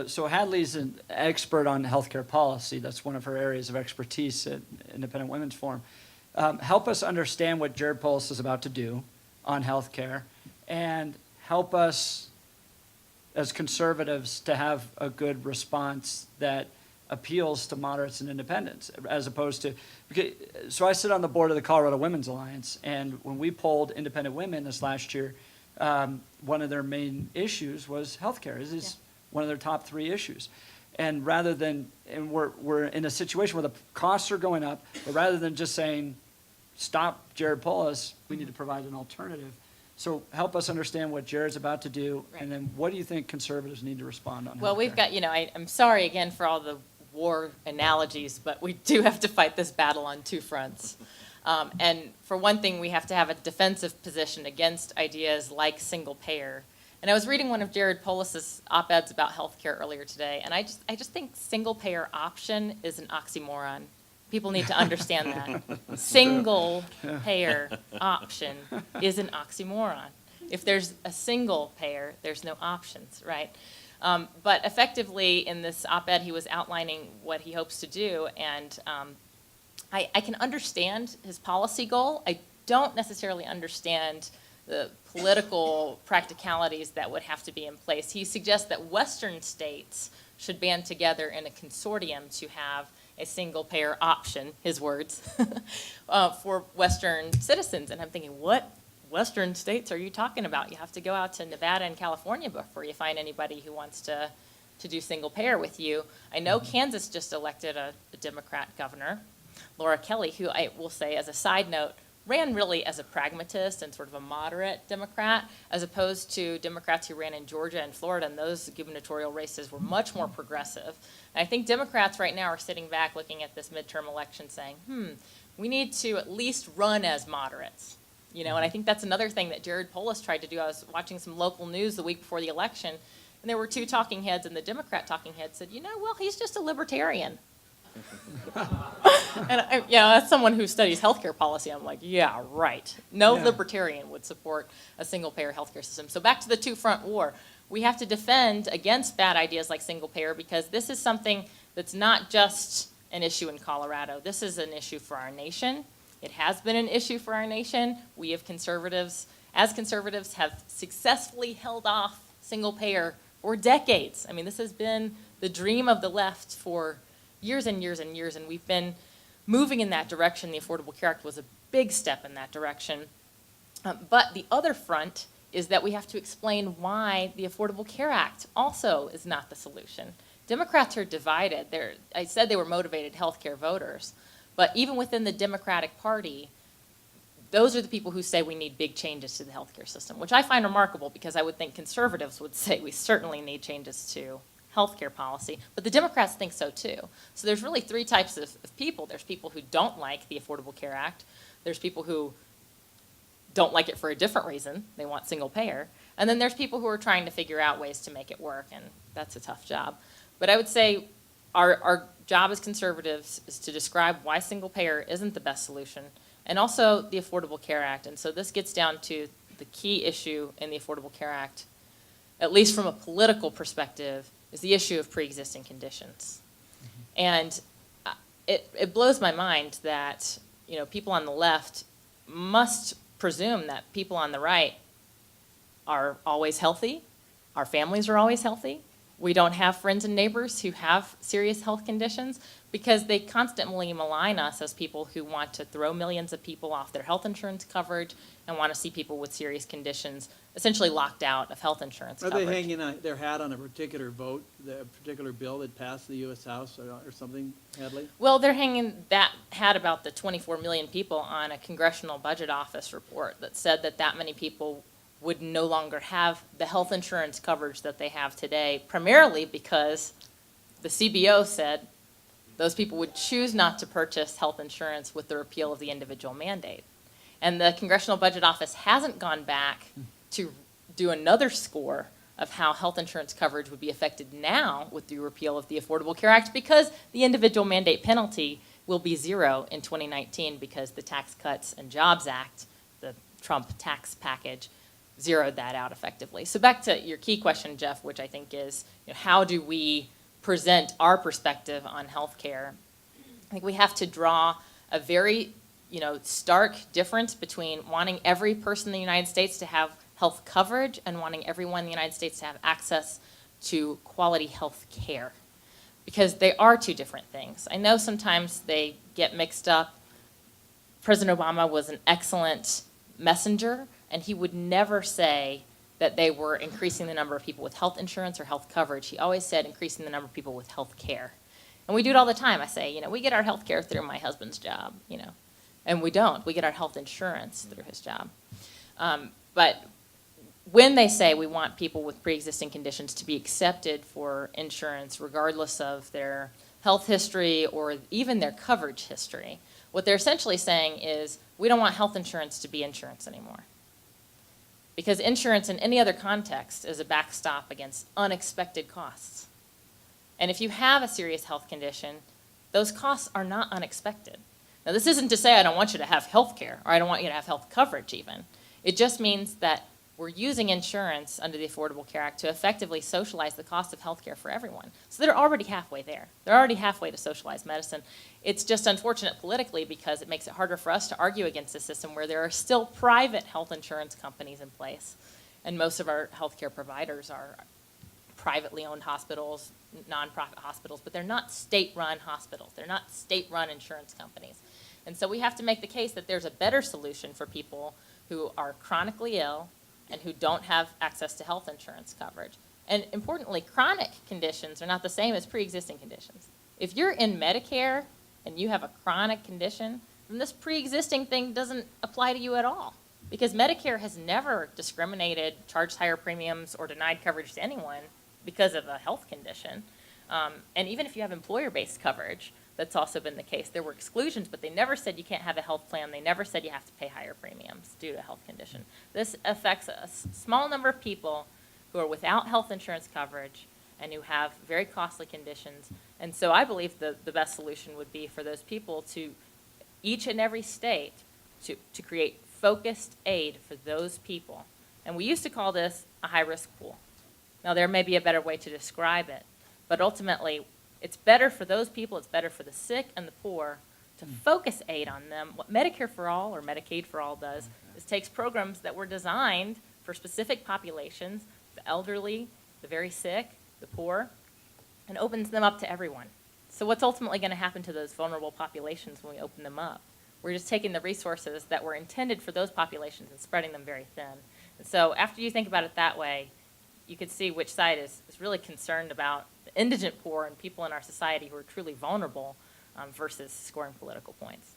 So Hadley's an expert on healthcare policy. That's one of her areas of expertise at Independent Women's Forum. Help us understand what Jared Polis is about to do on healthcare, and help us as conservatives to have a good response that appeals to moderates and independents, as opposed to, so I sit on the board of the Colorado Women's Alliance, and when we polled independent women this last year, one of their main issues was healthcare. This is one of their top 3 issues. And rather than, and we're in a situation where the costs are going up, but rather than just saying, stop Jared Polis, we need to provide an alternative. So help us understand what Jared's about to do, and then what do you think conservatives need to respond on? Well, healthcare? we've got, I'm sorry again for all the war analogies, but we do have to fight this battle on 2 fronts. And for one thing, we have to have a defensive position against ideas like single payer. And I was reading one of Jared Polis's op-eds about healthcare earlier today, and I just think single payer option is an oxymoron. People need to understand that. Single payer option is an oxymoron. If there's a single payer, there's no options, right? But effectively, in this op-ed, he was outlining what he hopes to do, and I can understand his policy goal. I don't necessarily understand the political practicalities that would have to be in place. He suggests that Western states should band together in a consortium to have a single-payer option, his words, for Western citizens. And I'm thinking, what Western states are you talking about? You have to go out to Nevada and California before you find anybody who wants to do single-payer with you. I know Kansas just elected a Democrat governor, Laura Kelly, who I will say, as a side note, ran really as a pragmatist and sort of a moderate Democrat, as opposed to Democrats who ran in Georgia and Florida, and those gubernatorial races were much more progressive. And I think Democrats right now are sitting back looking at this midterm election saying, we need to at least run as moderates. And I think that's another thing that Jared Polis tried to do. I was watching some local news the week before the election, and there were 2 talking heads, and the Democrat talking head said, well, he's just a libertarian. And as someone who studies healthcare policy, I'm like, yeah, right. No libertarian would support a single-payer healthcare system. So back to the 2-front war. We have to defend against bad ideas like single-payer, because this is something that's not just an issue in Colorado. This is an issue for our nation. It has been an issue for our nation. We have conservatives, have successfully held off single-payer for decades. I mean, this has been the dream of the left for years and years and years, and we've been moving in that direction. The Affordable Care Act was a big step in that direction. But the other front is that we have to explain why the Affordable Care Act also is not the solution. Democrats are divided. I said they were motivated healthcare voters, but even within the Democratic Party, those are the people who say we need big changes to the healthcare system, which I find remarkable, because I would think conservatives would say we certainly need changes to healthcare policy, but the Democrats think so too. So there's really 3 types of people. There's people who don't like the Affordable Care Act. There's people who don't like it for a different reason. They want single payer. And then there's people who are trying to figure out ways to make it work, and that's a tough job. But I would say our job as conservatives is to describe why single payer isn't the best solution, and also the Affordable Care Act. And so this gets down to the key issue in the Affordable Care Act, at least from a political perspective, is the issue of pre-existing conditions. And it blows my mind that people on the left must presume that people on the right are always healthy, our families are always healthy, we don't have friends and neighbors who have serious health conditions, because they constantly malign us as people who want to throw millions of people off their health insurance coverage and want to see people with serious conditions essentially locked out of health insurance coverage. Are they hanging their hat on a particular vote, the particular bill that passed the U.S. House or something, Hadley? Well, they're hanging that hat about the 24 million people on a Congressional Budget Office report that said that many people would no longer have the health insurance coverage that they have today, primarily because the CBO said those people would choose not to purchase health insurance with the repeal of the individual mandate. And the Congressional Budget Office hasn't gone back to do another score of how health insurance coverage would be affected now with the repeal of the Affordable Care Act, because the individual mandate penalty will be 0 in 2019, because the Tax Cuts and Jobs Act, the Trump tax package, zeroed that out effectively. So back to your key question, Jeff, which I think is, how do we present our perspective on healthcare? I think we have to draw a very, stark difference between wanting every person in the United States to have health coverage and wanting everyone in the United States to have access to quality health care, because they are two different things. I know sometimes they get mixed up. President Obama was an excellent messenger, and he would never say that they were increasing the number of people with health insurance or health coverage. He always said increasing the number of people with health care. And we do it all the time. I say, we get our health care through my husband's job, and we don't. We get our health insurance through his job. But when they say we want people with pre-existing conditions to be accepted for insurance, regardless of their health history or even their coverage history, what they're essentially saying is we don't want health insurance to be insurance anymore. Because insurance in any other context is a backstop against unexpected costs. And if you have a serious health condition, those costs are not unexpected. Now, this isn't to say I don't want you to have health care, or I don't want you to have health coverage even. It just means that we're using insurance under the Affordable Care Act to effectively socialize the cost of health care for everyone. So they're already halfway there. They're already halfway to socialized medicine. It's just unfortunate politically because it makes it harder for us to argue against a system where there are still private health insurance companies in place. And most of our healthcare providers are privately owned hospitals, nonprofit hospitals, but they're not state-run hospitals. They're not state-run insurance companies. And so we have to make the case that there's a better solution for people who are chronically ill and who don't have access to health insurance coverage. And importantly, chronic conditions are not the same as pre-existing conditions. If you're in Medicare and you have a chronic condition, then this pre-existing thing doesn't apply to you at all, because Medicare has never discriminated, charged higher premiums, or denied coverage to anyone because of a health condition. And even if you have employer-based coverage, that's also been the case. There were exclusions, but they never said you can't have a health plan. They never said you have to pay higher premiums due to a health condition. This affects a small number of people who are without health insurance coverage and who have very costly conditions. And so I believe the best solution would be for those people to, each and every state, to create focused aid for those people. And we used to call this a high-risk pool. Now, there may be a better way to describe it, but ultimately, it's better for those people, it's better for the sick and the poor to focus aid on them. What Medicare for All or Medicaid for All does is takes programs that were designed for specific populations, the elderly, the very sick, the poor, and opens them up to everyone. So what's ultimately going to happen to those vulnerable populations when we open them up? We're just taking the resources that were intended for those populations and spreading them very thin. And so after you think about it that way, you can see which side is really concerned about the indigent poor and people in our society who are truly vulnerable versus scoring political points.